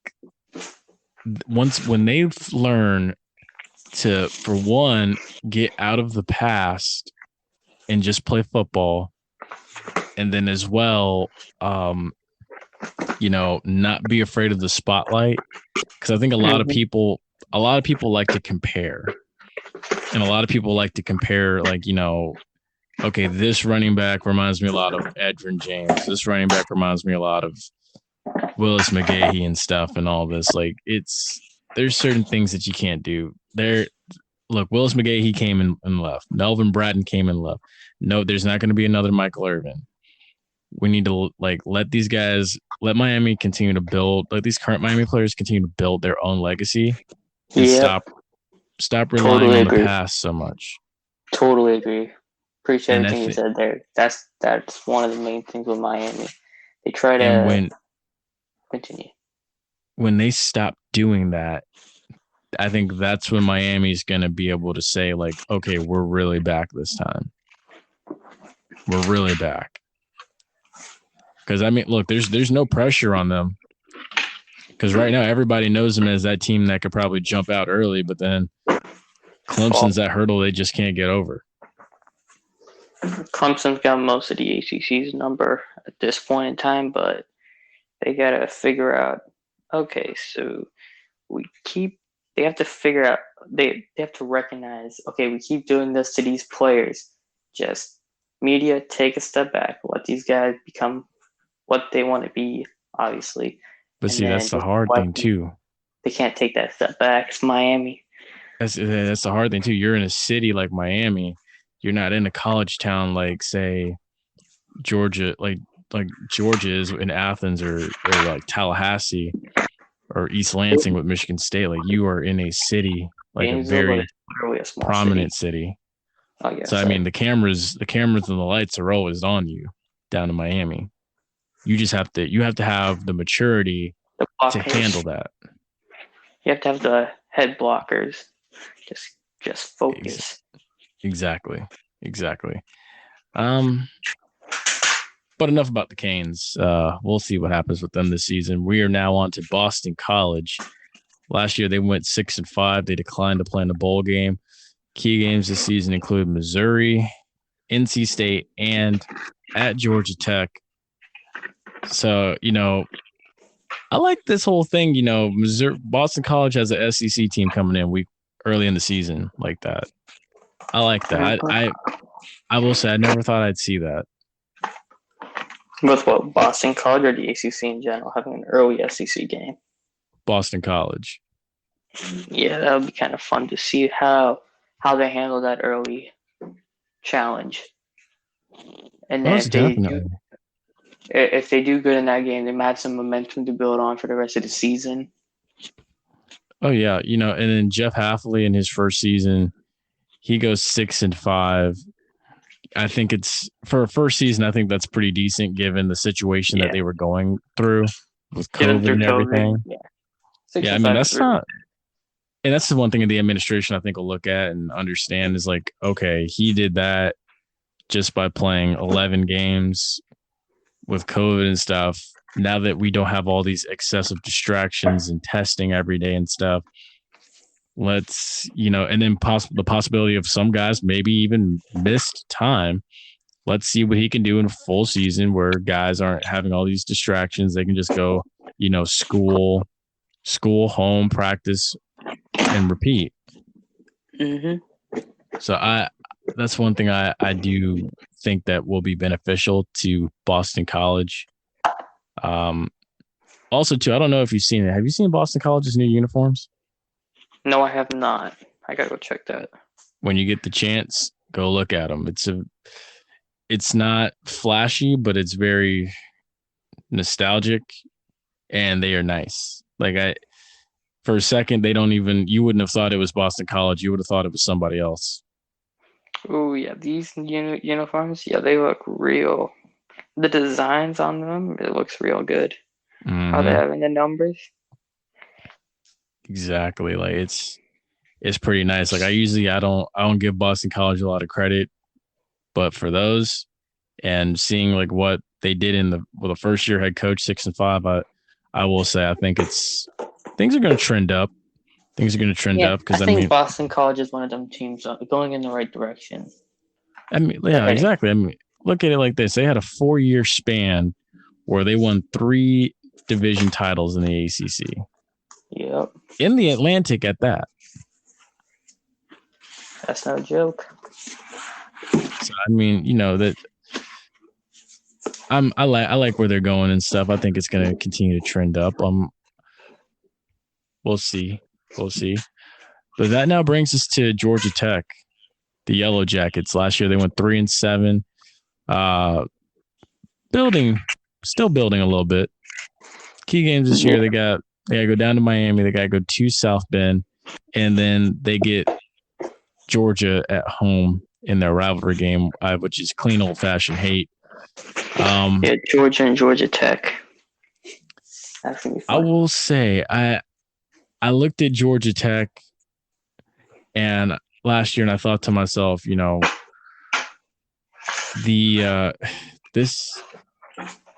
when they learn to, for one, get out of the past and just play football, and then as well, not be afraid of the spotlight, because I think a lot of people like to compare, and a lot of people like to compare, like, okay, this running back reminds me a lot of Edgerrin James. This running back reminds me a lot of Willis McGahee and stuff and all this. Like, there's certain things that you can't do. Look, Willis McGahee came and left. Melvin Bratton came and left. No, there's not going to be another Michael Irvin. We need to let Miami continue to build, like these current Miami players continue to build their own legacy and stop relying on the past so much. Totally agree. Appreciate everything you said there. That's one of the main things with Miami. They try to continue. When they stop doing that, I think that's when Miami's going to be able to say, like, okay, we're really back this time. We're really back. Because, I mean, look, there's no pressure on them. Because right now, everybody knows them as that team that could probably jump out early, but then Clemson's that hurdle they just can't get over. Clemson's got most of the ACC's number at this point in time, but they got to figure out, okay, so they have to figure out, they have to recognize, okay, we keep doing this to these players. Just media, take a step back. Let these guys become what they want to be, obviously. But see, that's the hard thing, too. They can't take that step back. It's Miami. That's the hard thing, too. You're in a city like Miami. You're not in a college town like, say, Georgia, like Georgia is in Athens or like Tallahassee or East Lansing with Michigan State. Like, you are in a city, like a very prominent city. Oh, yeah, so, I mean, the cameras and the lights are always on you down in Miami. You just have to have the maturity to handle that. You have to have the head blockers. Just focus. Exactly. But enough about the Canes. We'll see what happens with them this season. We are now on to Boston College. Last year they went 6-5. They declined to play in the bowl game. Key games this season include Missouri, NC State, and at Georgia Tech. So, I like this whole thing. Boston College has an SEC team coming in early in the season like that. I like that. I will say I never thought I'd see that. With what, Boston College or the ACC in general, having an early SEC game? Boston College. Yeah, that would be kind of fun to see how they handle that early challenge. And then if they do good in that game, they might have some momentum to build on for the rest of the season. Oh, yeah. And then Jeff Haffley in his first season, he goes 6-5. I think it's for a first season. I think that's pretty decent given the situation that they were going through with COVID and everything. Yeah, I mean that's not, and that's the one thing in the administration I think will look at and understand is like, okay, he did that just by playing 11 games with COVID and stuff. Now that we don't have all these excessive distractions and testing every day and stuff. Let's, and then the possibility of some guys maybe even missed time. Let's see what he can do in a full season where guys aren't having all these distractions. They can just go, school, home, practice, and repeat. Mm-hmm. So that's one thing I do think that will be beneficial to Boston College. Also, too, I don't know if you've seen it. Have you seen Boston College's new uniforms? No, I have not. I gotta go check that. When you get the chance, go look at them. It's not flashy, but it's very nostalgic, and they are nice. Like for a second, you wouldn't have thought it was Boston College. You would have thought it was somebody else. Oh yeah, these uniforms, they look real. The designs on them, it looks real good. Mm-hmm. How they having the numbers. Exactly. Like it's pretty nice. Like I don't give Boston College a lot of credit, but for those and seeing like what they did in the first year head coach 6-5, I will say I think things are going to trend up. Things are going to trend up because I think Boston College is one of them teams going in the right direction. I mean, yeah, exactly. I mean, look at it like this: they had a 4-year span where they won 3 division titles in the ACC. Yep. In the Atlantic at that. That's no joke. So, I mean, that I like where they're going and stuff. I think it's going to continue to trend up. We'll see. But that now brings us to Georgia Tech, the Yellow Jackets. Last year they went 3-7. Still building a little bit. Key games this year, they got to go down to Miami. They got to go to South Bend, and then they get Georgia at home in their rivalry game, which is clean old-fashioned hate. Georgia and Georgia Tech. That's gonna be fun. I will say, I looked at Georgia Tech And last year, and I thought to myself, the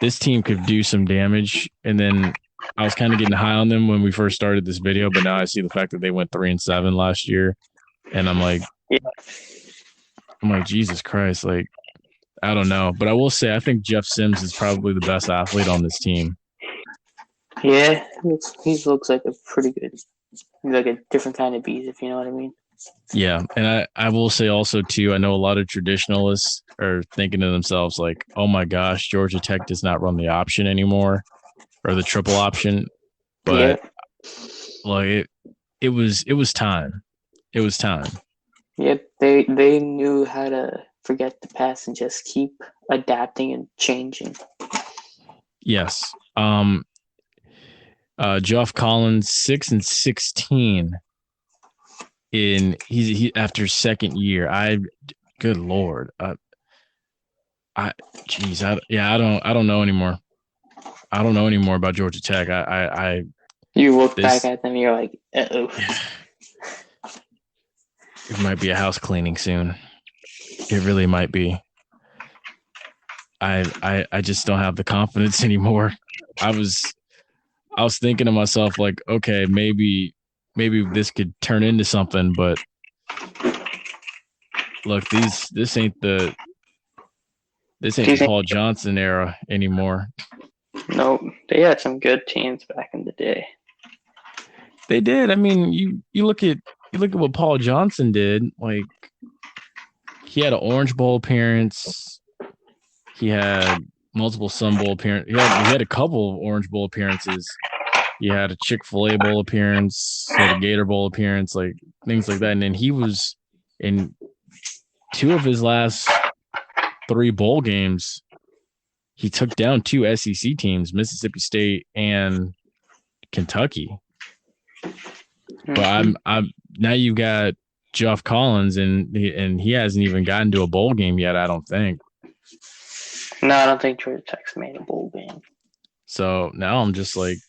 this team could do some damage. And then I was kind of getting high on them when we first started this video, but now I see the fact that they went 3-7 last year, and I'm like, Jesus Christ, like I don't know. But I will say I think Jeff Sims is probably the best athlete on this team. Yeah, he looks like a pretty good, like a different kind of beast, if you know what I mean. Yeah, and I will say also too, I know a lot of traditionalists are thinking to themselves like, oh my gosh, Georgia Tech does not run the option anymore, or the triple option. But like it was time. It was time. Yep, they knew how to forget the past and just keep adapting and changing. Yes. Geoff Collins 6-16 in he after second year. Good Lord. I don't know anymore. I don't know anymore about Georgia Tech. You look back at them, you're like, uh-oh. It might be a house cleaning soon. It really might be. I just don't have the confidence anymore. I was thinking to myself like, okay, maybe this could turn into something, but look, this ain't the Paul Johnson era anymore. Nope, they had some good teams back in the day. They did. I mean, you look at what Paul Johnson did. Like, he had an Orange Bowl appearance. He had multiple Sun Bowl appearances. He had a couple of Orange Bowl appearances. He had a Chick-fil-A Bowl appearance. He had a Gator Bowl appearance, like things like that. And then he was in 2 of his last 3 bowl games. He took down 2 SEC teams, Mississippi State and Kentucky. But I'm now you've got Geoff Collins, and he hasn't even gotten to a bowl game yet, I don't think. No, I don't think Georgia Tech's made a bowl game. So now I'm just like,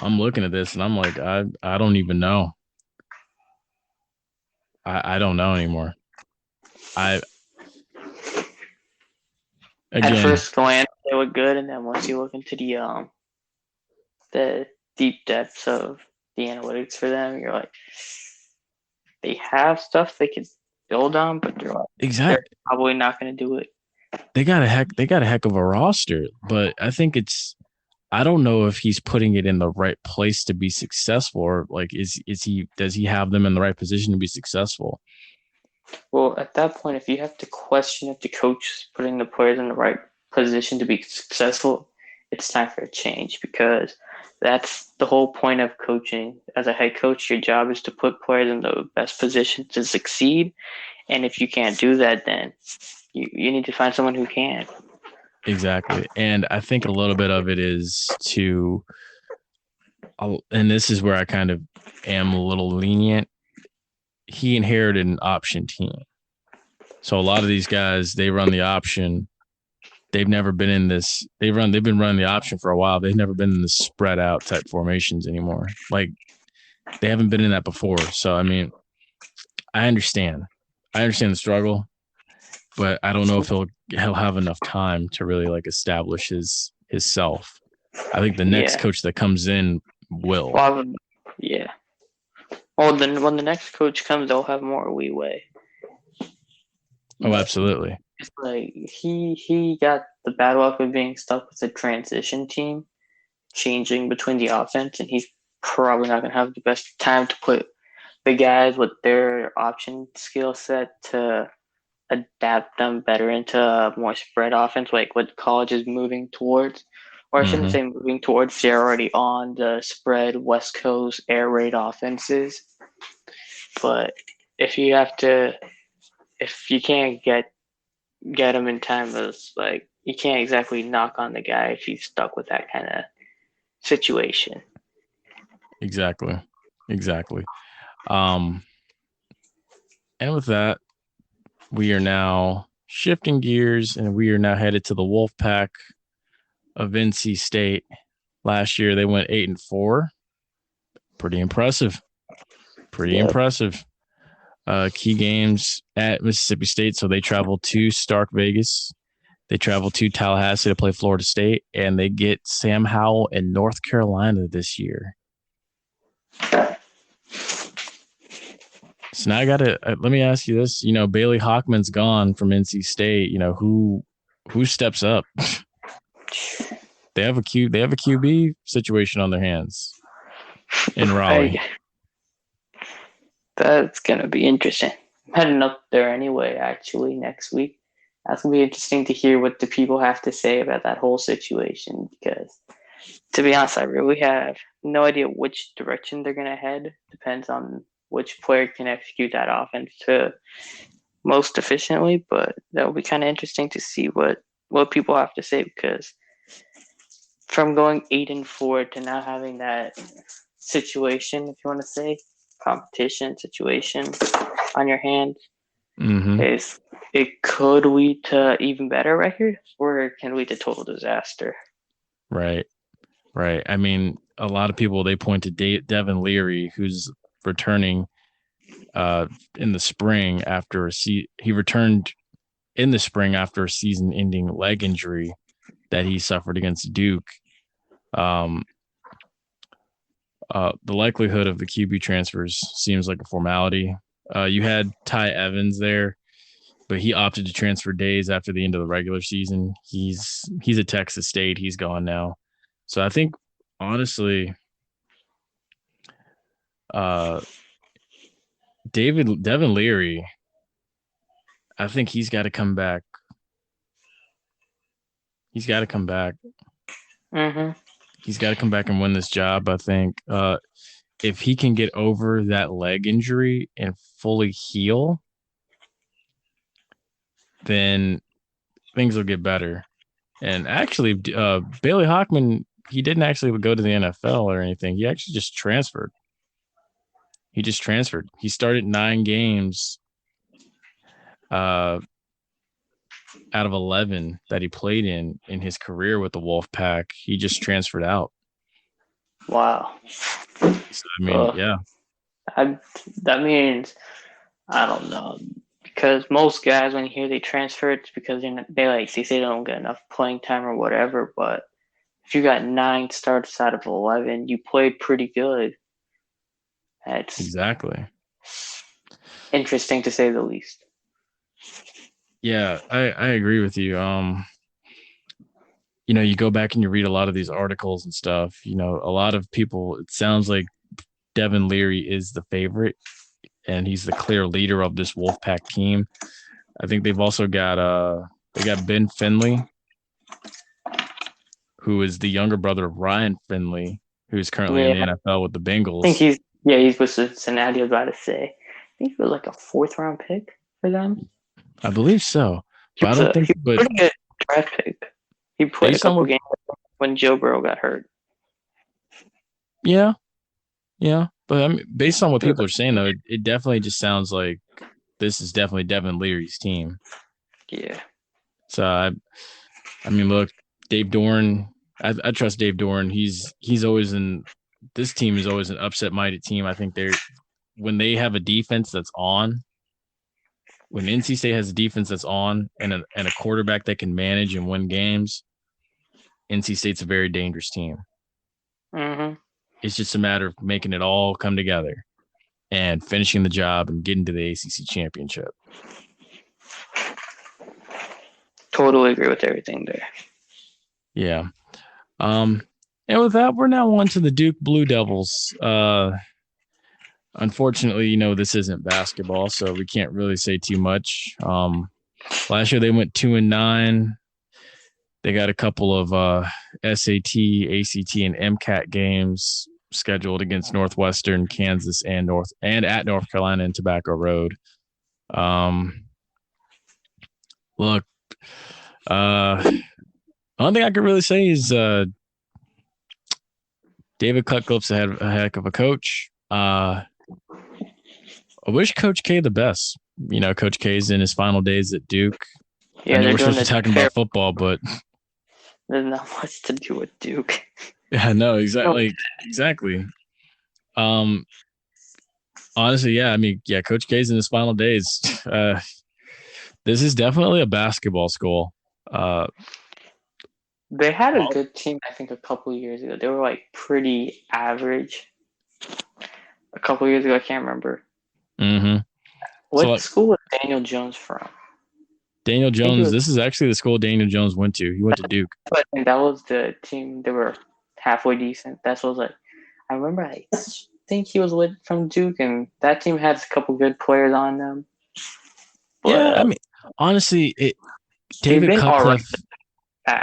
I'm looking at this and I'm like, I don't even know. I don't know anymore. At first glance they look good, and then once you look into the deep depths of the analytics for them, you're like, they have stuff they could build on, but they're probably not going to do it. They got a heck of a roster, but I think I don't know if he's putting it in the right place to be successful, or like does he have them in the right position to be successful? Well, at that point, if you have to question if the coach is putting the players in the right position to be successful, it's time for a change, because that's the whole point of coaching. As a head coach, your job is to put players in the best position to succeed. And if you can't do that, then you need to find someone who can. Exactly. And I think a little bit of it is and this is where I kind of am a little lenient. He inherited an option team. So a lot of these guys, they run the option. They've never been in this. They've been running the option for a while. They've never been in the spread out type formations anymore. Like, they haven't been in that before. So, I mean, I understand the struggle, but I don't know if he'll have enough time to really like establish his self. I think the next coach that comes in will. Yeah. Well, then when the next coach comes, they'll have more leeway. Oh, absolutely. It's like he got the bad luck of being stuck with a transition team, changing between the offense, and he's probably not going to have the best time to put the guys with their option skill set to adapt them better into a more spread offense, like what college is moving towards. Or I shouldn't say moving towards, they're already on the spread West Coast air raid offenses. But if you can't get them in time, it's like you can't exactly knock on the guy if he's stuck with that kind of situation. Exactly. And with that, we are now shifting gears, and we are now headed to the Wolfpack of NC State. Last year, they went 8-4. Pretty impressive. key games at Mississippi State. So they travel to Stark Vegas. They travel to Tallahassee to play Florida State, and they get Sam Howell in North Carolina this year. So now I gotta let me ask you this. Bailey Hochman's gone from NC State. Who steps up? They have a QB situation on their hands in Raleigh. That's gonna be interesting. I'm heading up there anyway, actually, next week. That's gonna be interesting to hear what the people have to say about that whole situation, because to be honest, I really have no idea which direction they're gonna head. Depends on which player can execute that offense to most efficiently, but that will be kind of interesting to see what people have to say, because from going 8-4 to now having that situation, if you want to say, competition situation on your hands, is it could lead to even better record, or it can lead to total disaster. Right. I mean, a lot of people, they point to Devin Leary, who's returning in the spring after he returned in the spring after a season-ending leg injury that he suffered against Duke. The likelihood of the QB transfers seems like a formality. You had Ty Evans there, but he opted to transfer days after the end of the regular season. He's at Texas State. He's gone now. So I think, honestly, Devin Leary, I think he's got to come back. He's got to come back. He's got to come back and win this job, I think. If he can get over that leg injury and fully heal, then things will get better. And actually, Bailey Hochman, he didn't actually go to the NFL or anything. He actually just transferred. He started 9 games out of 11 that he played in his career with the Wolfpack. He just transferred out. Wow. So, I mean, yeah. That means, I don't know, because most guys, when you hear they transfer, it's because they say they don't get enough playing time or whatever. But if you got 9 starts out of 11, you played pretty good. That's exactly interesting to say the least. Yeah, I agree with you. You go back and you read a lot of these articles and stuff. A lot of people, it sounds like Devin Leary is the favorite, and he's the clear leader of this Wolfpack team. I think they've also got they got Ben Finley, who is the younger brother of Ryan Finley, who's currently in the NFL with the Bengals. I think he's with Cincinnati. I was about to say, I think he was like a 4th round pick for them. I believe so. But I don't think. But pretty good draft pick. He played a couple games when Joe Burrow got hurt. Yeah. But I mean, based on what people are saying, though, it definitely just sounds like this is definitely Devin Leary's team. Yeah. So I mean, look, Dave Doran. I trust Dave Doran. He's always in. This team is always an upset-minded team. I think when they have a defense that's on. When NC State has a defense that's on and a quarterback that can manage and win games, NC State's a very dangerous team. It's just a matter of making it all come together and finishing the job and getting to the ACC championship. Totally agree with everything there. Yeah. And with that, we're now on to the Duke Blue Devils. Unfortunately, this isn't basketball, so we can't really say too much. Last year they went 2-9. They got a couple of SAT, ACT, and MCAT games scheduled against Northwestern, Kansas, and at North Carolina and Tobacco Road. Look, the only thing I could really say is David Cutcliffe's a heck of a coach. I wish Coach K the best. Coach K's in his final days at Duke. Yeah, I know we're supposed to be talking about football, but there's not much to do with Duke. Yeah, no, exactly. Honestly, yeah. I mean, yeah, Coach K's in his final days. This is definitely a basketball school. They had a good team, I think, a couple of years ago. They were like pretty average. A couple of years ago, I can't remember. Mm-hmm. What school was Daniel Jones from? Daniel Jones. This is actually the school Daniel Jones went to. He went to Duke. But that was the team. They were halfway decent. That's what was like. I remember. I think he was from Duke, and that team had a couple good players on them. But, yeah, I mean, honestly, David Cutcliffe.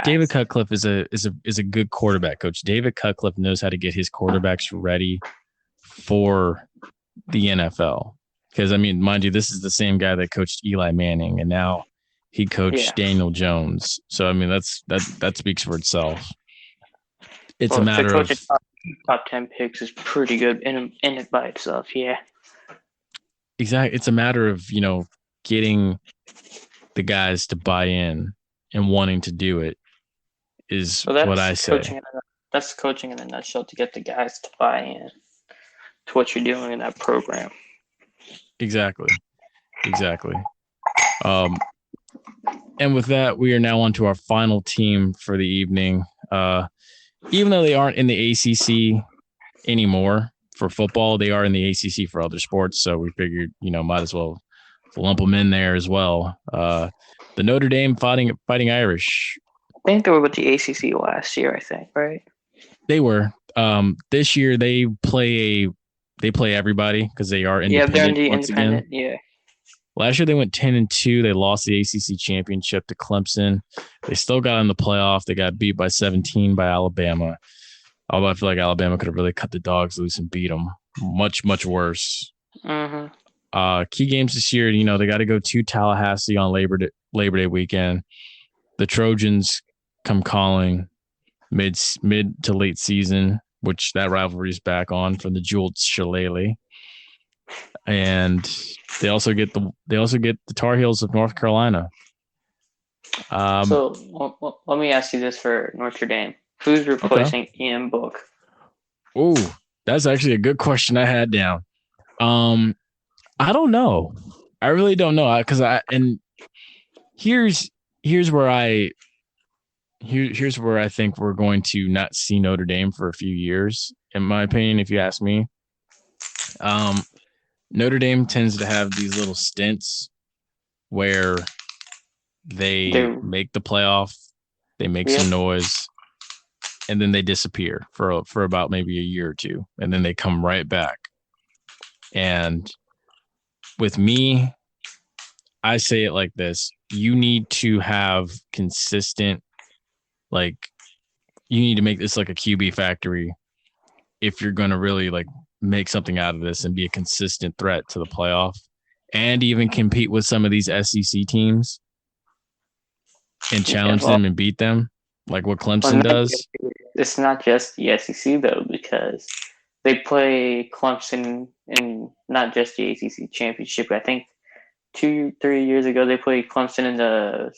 David Cutcliffe is a good quarterback coach. David Cutcliffe knows how to get his quarterbacks ready for the NFL. Because I mean, mind you, this is the same guy that coached Eli Manning, and now he coached Daniel Jones. So I mean, that speaks for itself. It's a matter of top 10 picks is pretty good in it by itself. Yeah, exactly. It's a matter of getting the guys to buy in and wanting to do it is what I say. That's coaching in a nutshell, to get the guys to buy in to what you're doing in that program. Exactly. And with that, we are now on to our final team for the evening. Even though they aren't in the ACC anymore for football, they are in the ACC for other sports. So we figured, might as well lump them in there as well. The Notre Dame Fighting Irish. I think they were with the ACC last year, I think, right? They were. This year they play everybody because they are independent. Yeah, they're independent. Yeah. Last year they went 10-2. They lost the ACC championship to Clemson. They still got in the playoff. They got beat by 17 by Alabama. Although I feel like Alabama could have really cut the dogs loose and beat them much, much worse. Mm-hmm. Key games this year, they got to go to Tallahassee on Labor Day weekend. The Trojans come calling mid to late season, which that rivalry is back on from the jeweled shillelagh. And they also get the Tar Heels of North Carolina. So let me ask you this for Notre Dame: who's replacing Ian Book? Oh, that's actually a good question I had down. I don't know. I really don't know because here's where I think we're going to not see Notre Dame for a few years, in my opinion, if you ask me. Notre Dame tends to have these little stints where they make the playoff, they make some noise, and then they disappear for about maybe a year or two, and then they come right back. And with me, I say it like this: you need to have consistent, you need to make this like a QB factory if you're going to really make something out of this and be a consistent threat to the playoff and even compete with some of these SEC teams and challenge them and beat them like what Clemson does. It's not just the SEC though, because they play Clemson in not just the ACC championship. I think 2-3 years ago they played Clemson in the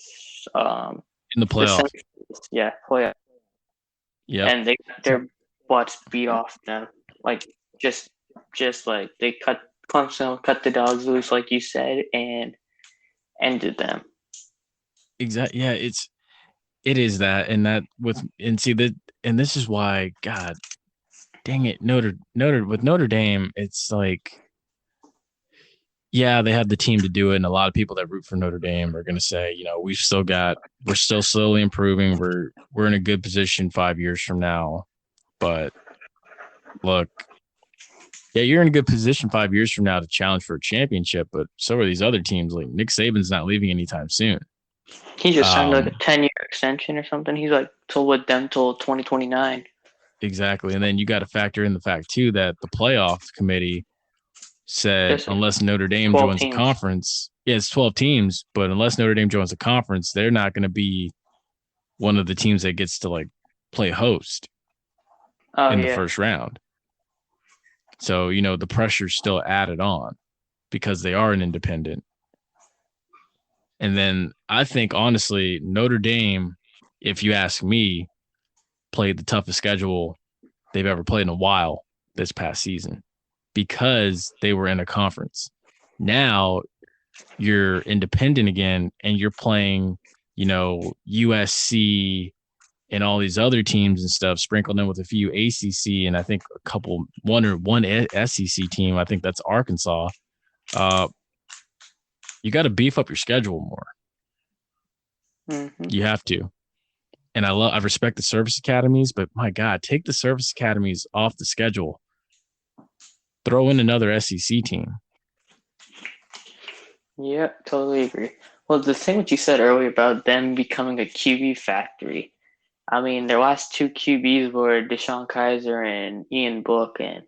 playoff. Playoff. Yeah, and they got their butts beat off them. Just like they cut the dogs loose, like you said, and ended them. Exactly. Yeah, it is that, and this is why, God dang it, Notre Dame, it's like, yeah, they have the team to do it, and a lot of people that root for Notre Dame are going to say, we're still slowly improving. We're in a good position 5 years from now, but look. Yeah, you're in a good position 5 years from now to challenge for a championship, but so are these other teams. Like Nick Saban's not leaving anytime soon. He just signed a 10-year extension or something. He's with them till 2029. Exactly, and then you got to factor in the fact too that the playoff committee said unless Notre Dame joins the conference, it's 12 teams, but unless Notre Dame joins the conference, they're not going to be one of the teams that gets to play host in the first round. So, the pressure's still added on because they are an independent. And then I think, honestly, Notre Dame, if you ask me, played the toughest schedule they've ever played in a while this past season because they were in a conference. Now you're independent again and you're playing, USC and all these other teams and stuff, sprinkled in with a few ACC and I think one SEC team. I think that's Arkansas. You got to beef up your schedule more. Mm-hmm. You have to. And I respect the service academies, but my God, take the service academies off the schedule. Throw in another SEC team. Yeah, totally agree. Well, the thing what you said earlier about them becoming a QB factory, I mean, their last two QBs were Deshaun Kaiser and Ian Book, and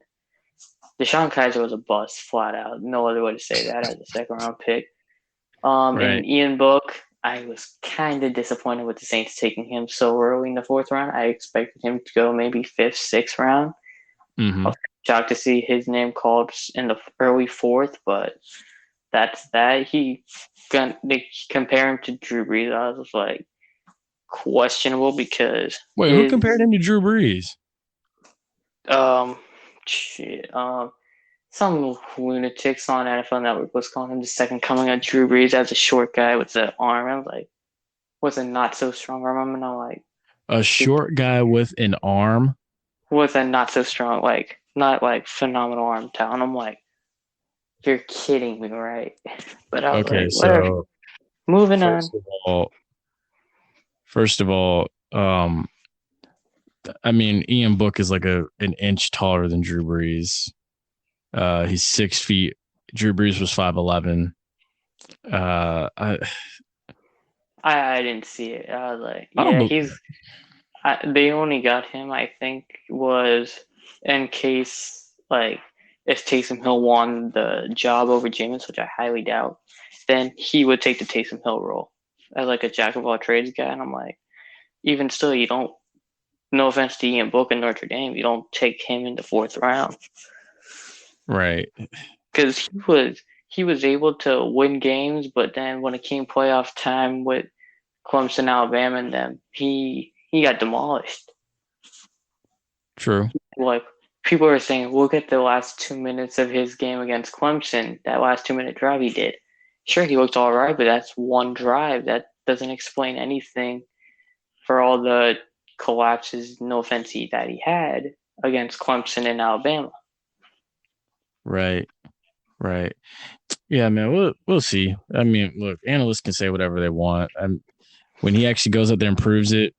Deshaun Kaiser was a bust, flat out. No other way to say that as a second-round pick. Right. And Ian Book, I was kind of disappointed with the Saints taking him so early in the fourth round. I expected him to go maybe fifth, sixth round. Mm-hmm. I was shocked to see his name called in the early fourth, but that's that. They compare him to Drew Brees. I was like, questionable because who compared him to Drew Brees? Some lunatics on NFL Network was calling him the second coming of Drew Brees as a short guy with the arm. I was like, with a not so strong arm. And I'm like, a short guy with an arm with a not so strong, not phenomenal arm talent. I'm like, you're kidding me, right? But I was okay, like, whatever. So moving on. First of all, I mean, Ian Book is like an inch taller than Drew Brees. He's 6 feet. Drew Brees was 5'11". I didn't see it. I was like, yeah, they only got him, I think, was in case, if Taysom Hill won the job over Jameis, which I highly doubt, then he would take the Taysom Hill role as a jack of all trades guy. And I'm like, even still, you don't, no offense to Ian Book and Notre Dame, you don't take him in the fourth round. Right. Because he was able to win games, but then when it came playoff time with Clemson, Alabama, and them, he got demolished. True. People are saying, look at the last 2 minutes of his game against Clemson, that last 2-minute drive he did. Sure, he looked all right, but that's one drive. That doesn't explain anything for all the collapses, no offense, that he had against Clemson and Alabama. Right. Yeah, man, we'll see. I mean, look, analysts can say whatever they want. When he actually goes out there and proves it,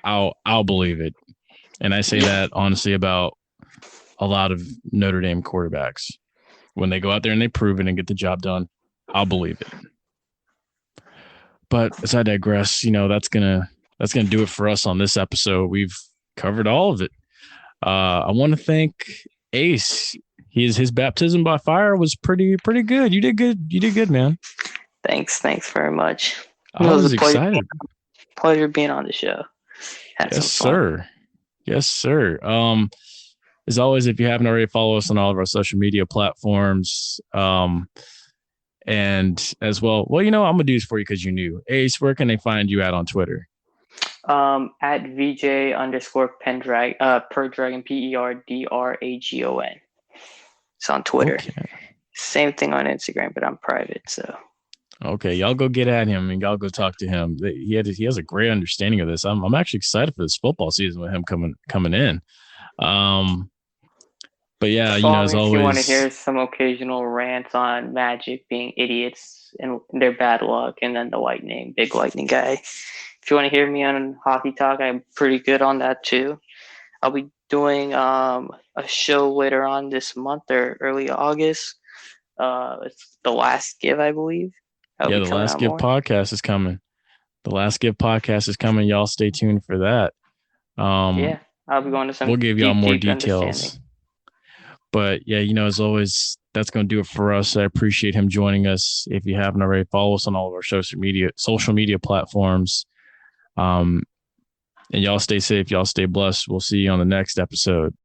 I'll believe it. And I say that honestly about a lot of Notre Dame quarterbacks. When they go out there and they prove it and get the job done, I'll believe it. But as I digress, that's gonna do it for us on this episode. We've covered all of it. I want to thank Ace. His baptism by fire was pretty good. You did good, man. Thanks very much. I was excited. Pleasure being on the show. Yes, sir. As always, if you haven't already, follow us on all of our social media platforms. And as well, I'm gonna do this for you because you knew. Ace, where can they find you at on Twitter? At VJ_Pendragon, Perdragon, PERDRAGON. It's on Twitter. Okay. Same thing on Instagram, but I'm private, so. Okay, y'all go get at him and y'all go talk to him. He has a great understanding of this. I'm actually excited for this football season with him coming in. But yeah, as always, if you want to hear some occasional rants on Magic being idiots and their bad luck, and then the big lightning guy. If you want to hear me on Hockey Talk, I'm pretty good on that too. I'll be doing a show later on this month or early August. It's The Last Give, I believe. The Last Give podcast is coming. The Last Give podcast is coming. Y'all stay tuned for that. Yeah, I'll be going to some. We'll give y'all more details. But yeah, as always, that's going to do it for us. I appreciate him joining us. If you haven't already, follow us on all of our social media platforms. And y'all stay safe. Y'all stay blessed. We'll see you on the next episode.